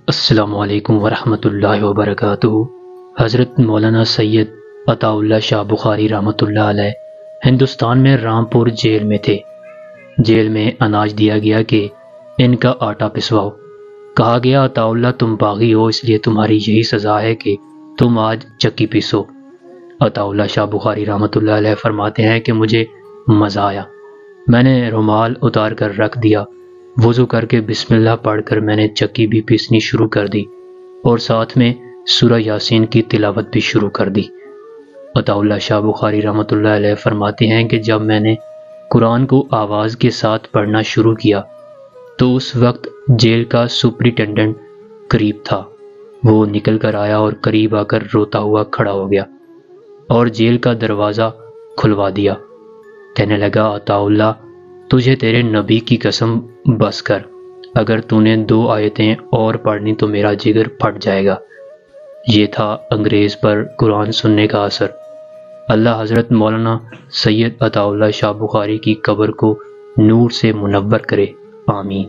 السلام علیکم ورحمۃ اللہ وبرکاتہ۔ حضرت مولانا سید عطا اللہ شاہ بخاری رحمۃ اللہ علیہ ہندوستان میں رامپور جیل میں تھے۔ جیل میں اناج دیا گیا کہ ان کا آٹا پسواؤ۔ کہا گیا عطا اللہ تم باغی ہو، اس لیے تمہاری یہی سزا ہے کہ تم آج چکی پیسو۔ عطا اللہ شاہ بخاری رحمۃ اللہ علیہ فرماتے ہیں کہ مجھے مزہ آیا، میں نے رومال اتار کر رکھ دیا، وضو کر کے بسم اللہ پڑھ کر میں نے چکی بھی پیسنی شروع کر دی اور ساتھ میں سورہ یاسین کی تلاوت بھی شروع کر دی۔ عطا اللہ شاہ بخاری رحمۃ اللہ علیہ فرماتے ہیں کہ جب میں نے قرآن کو آواز کے ساتھ پڑھنا شروع کیا تو اس وقت جیل کا سپرنٹینڈنٹ قریب تھا۔ وہ نکل کر آیا اور قریب آ کر روتا ہوا کھڑا ہو گیا اور جیل کا دروازہ کھلوا دیا۔ کہنے لگا عطا اللہ تجھے تیرے نبی کی قسم بس کر، اگر تو نے 2 آیتیں اور پڑھنی تو میرا جگر پھٹ جائے گا۔ یہ تھا انگریز پر قرآن سننے کا اثر۔ اللہ حضرت مولانا سید عطا اللہ شاہ بخاری کی قبر کو نور سے منور کرے، آمین۔